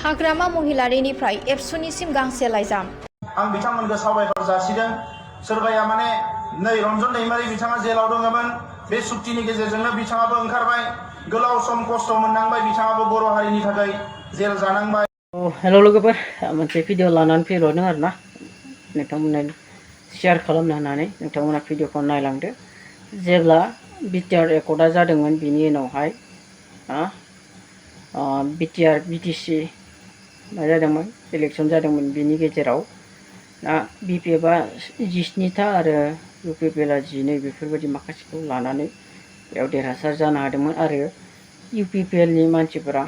हाग्रामा महिलारिनिफ्राय एबसुनिसिम गांसे लाइजाम। आं बिथांमोनखौ साबायखर जासिदों। सोरबाया माने नै रन्जन दैमारि बिथाङा जेलाव दङमोन, बे सुक्तिनि गेजेरजोंनो बिथाङाबो ओंखारबाय। गोलाव सम खस्थ' मोननांबाय, बिथाङाबो बर' हारिनि थाखाय जेल जानांबाय। हेल' लोगोफोर, मोनसे भिडिअ लानानै फैबावदों आरोना, नोंथांमोना शेयार खालामनो होननानै नोंथांमोना भिडिअखौ नायलांदो। जेब्ला बिटिआर एकर्डआ जादोंमोन बिनि उनावहाय बिटिआर बिटिसि मा जादोंमोन, इलेक्सन जादोंमोन। बिनि गेजेराव बिपिएफआ 17टा आरो इउपिपिएलआ 12 बेफोरबायदि माखासेखौ लानानै बेयाव देरहासार जानो हादोंमोन। आरो इउपिपिएलनि मानसिफोरा,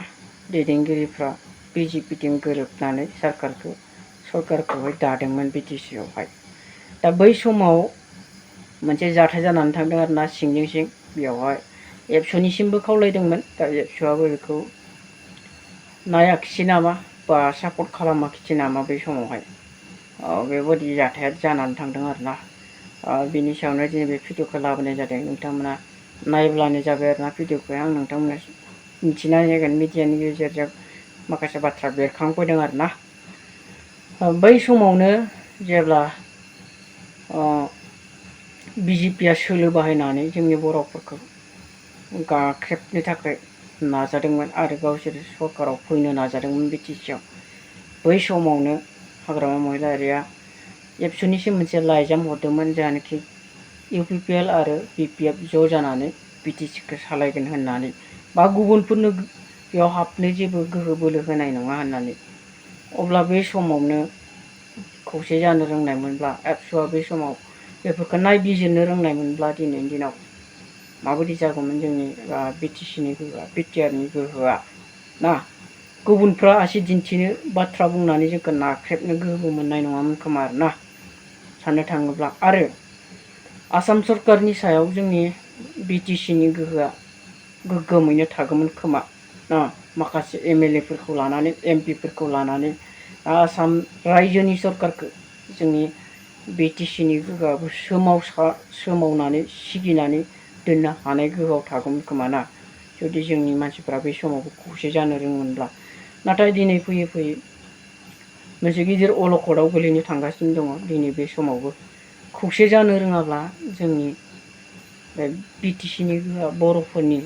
दैदेनगिरिफ्रा बिजेपिजों गोरोबनानै सरकारखौहाय दादोंमोन बिटिसिआवहाय। दा बै समाव मोनसे जाथाय जानानै थांदों आरोना, सिंजों सिं। बेयावहाय एबसुनिसिमबो खावलायदोंमोन। दा एबसुआबो बेखौ नायाखिसै नामा बा सापर्ट खालामाखिसै नामा बै समावहाय। बेबायदि जाथाया जानानै थांदों आरोना। बिनि सायावनो दिनै बे भिडिअखौ लाबोनाय जादों। नोंथांमोना नायब्लानो जाबाय आरोना भिडिअखौ। आं नोंथांमोना मिथिना होगोन, मिडियानि गेजेरजों माखासे बाथ्रा बेरखांफैदों आरोना। बै समावनो जेब्ला बिजेपिआ सोलो बाहायनानै जोंनि बर'फोरखौ गाख्रेबनो थाखाय नाजादोंमोन आरो गावसोर सरकाराव फैनो नाजादोंमोन बिटिसिआव, बै समावनो हाग्रामा महिलारिया एबसुनिसिम मोनसे लाइजाम हरदोंमोन, जायनाखि इउपिपिएल आरो बिपिएफ ज' जानानै बिटिसिखौ सालायगोन होननानै, बा गुबुनफोरनो बेयाव हाबनो जेबो गोहो बोलो होनाय नङा होननानै। अब्ला बे समावनो खौसे जानो रोंनायमोनब्ला, एबसुआ बे समाव बेफोरखौ नायबिजिरनो रोंनायमोनब्ला, दिनैनि दिनाव माबायदि जागौमोन जोंनि बिटिसिनि गोहोआ, बिटिआरनि गोहोआ ना। गुबुनफ्रा आसि दिन्थिनो, बाथ्रा बुंनानै जोंखौ नाख्रेबनो गोहोबो मोननाय नङामोन खोमा आरोना, साननो थाङोब्ला। आरो आसाम सरकारनि सायाव जोंनि बिटिसिनि गोहोआ गोग्गोमैनो थागौमोन खोमा ना। माखासे एमएलएफोरखौ लानानै, एमपिफोरखौ लानानै आसाम रायजोनि सरकारखौ जोंनि बिटिसिनि गोहोआबो सोमावनानै सिगिनानै दोननो हानाय गोहोआव थागौमोन खोमा ना, जुदि जोंनि मानसिफ्रा बे समावबो खौसे जानो रोङोमोनब्ला। नाथाय दिनै फैयै फैयै मोनसे गिदिर अलखदाव गोलैनो थांगासिनो दङ। दिनै बे समावबो खौसे जानो रोङाब्ला जोंनि बिटिसिनि गोहोआ, बर'फोरनि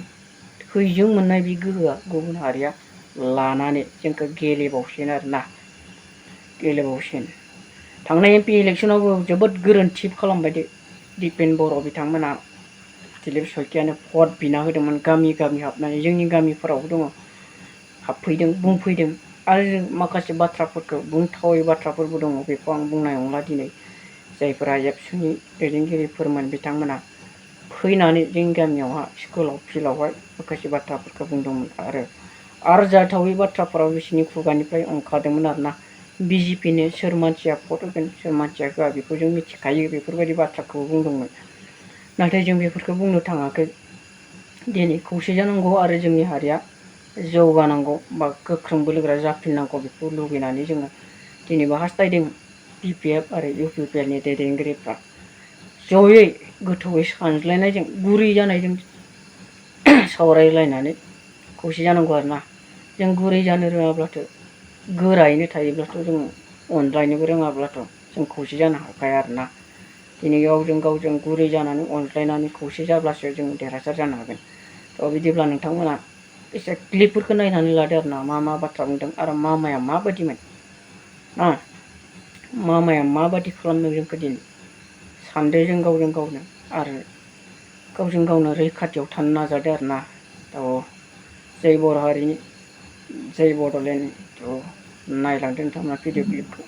थैजों मोननाय बे गोहोआ गुबुन हारिया लानानै जोंखौ गेलेबावसिगोन आरोना, गेलेबावसिगोन। थांनाय एमपि इलेक्सनावबो जोबोद गोरोन्थि खालामबाय दिपेन बर' बिथांमोना। दिलीप शइकियानो भट बिना होदोंमोन, गामि गामि हाबनानै। जोंनि गामिफोरावबो दङ, हाबफैदों, बुंफैदों। आरो माखासे बाथ्राफोरखौ, बुंथावै बाथ्राफोरबो दङ, बेखौ आं बुंनाय नंला दिनै। जायफोरा एबसुनि दैदेनगिरिफोरमोन बिथांमोना फैनानै जोंनि गामियावहा स्कुलाव, फिल्डआवहाय माखासे बाथ्राफोरखौ बुंदोंमोन। आरो जाथावै बाथ्राफोराव बिसोरनि खुगानिफ्राय ओंखारदोंमोन आरोना। बिजेपिनो सोर मानसिया भट होगोन, सोर मानसिया होआ, बेखौ जों मिथिखायो, बेफोरबायदि बाथ्राखौ बुंदोंमोन। नाथाय जों बेफोरखौ बुंनो थाङाखै। दिनै खौसे जानांगौ आरो जोंनि हारिया जौगानांगौ बा गोख्रों बोलोगोरा जाफिननांगौ, बेखौ लुबैनानै जोङो दिनैबो हास्थायदों। बिपिएफ आरो इउपिपिएलनि दैदेनगिरिफ्रा जयै गोथौयै सानज्लायनायजों, गुरै जानायजों सावरायलायनानै खौसे जानांगौ आरोना। जों गुरै जानो रोङाब्लाथ', गोरायैनो थायोब्लाथ', जों अनज्लायनोबो रोङाब्लाथ' जों खौसे जानो हाखाया आरोना। दिनै गावजों गुरै जानानै, अनज्लायनानै खौसे जाब्लासो जों देरहासार जानो हागोन। थ' बिदिब्ला नोंथांमोना एसे क्लिपफोरखौ नायनानै लादो आरोना, मा बाथ्रा बुंदों आरो मामाया माबायदिमोन, मामाया माबायदि खालामदों जोंखौ दिनै। सानदो जों गावजों गावनो, आरो गावजों गावनो रैखाथियाव थानो नाजादो आरोना। थ' जै बर' हारिनि, जै बड'लेण्डनि। थ' नायलांदो नोंथांमोना भिडिअ क्लिपखौ।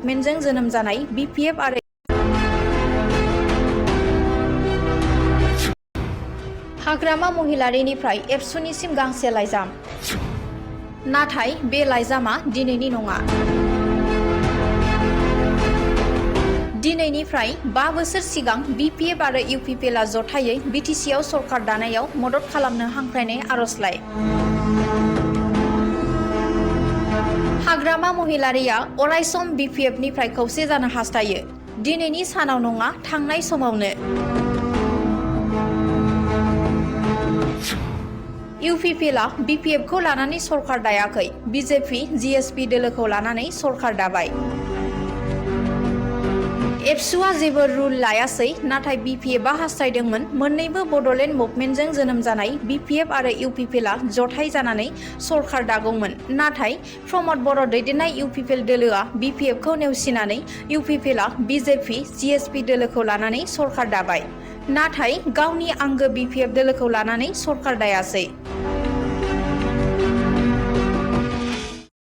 मेनजों जोनोम जानाय बिपिएफ आरो हाग्रामा महिलारिनिफ्राय एबसुनिसिम गांसे लाइजाम। नाथाय बे लाइजामा दिनैनि नङा। दिनैनिफ्राय 5 बोसोर सिगां बिपिएफ आरो इउपिपिएलआ जथायै बिटिसिआव सरकार दानायाव मदद खालामनो हांख्रायनाय आर'जलाइ। हाग्रामा महिलारिया अरायसम बिपिएफनिफ्राय खौसे जानो हास्थायो, दिनैनि सानाव नङा, थांनाय समावनो। इउपिपिएलआ बिपिएफखौ लानानै सरखार दायाखै, बिजेपि जिएसपि दोलोखौ लानानै सरखार दाबाय। एबसुआ जेबो रुल लायासै, नाथाय बिपिएफआ हास्थायदोंमोन मोन्नैबो बड'लेण्ड मुभमेन्टजों जोनोम जानाय बिपिएफ आरो इउपिपिएलआ जथाय जानानै सरखार दागौमोन। नाथाय प्रमद बर' दैदेननाय इउपिपिएल दोलोआ बिपिएफखौ नेवसिनानै इउपिपिएलआ बिजेपि जिएसपि दोलोखौ लानानै सरखार दाबाय, नाथाय गावनि आंगो बिपिएफ दोलोखौ लानानै सरखार दायासै।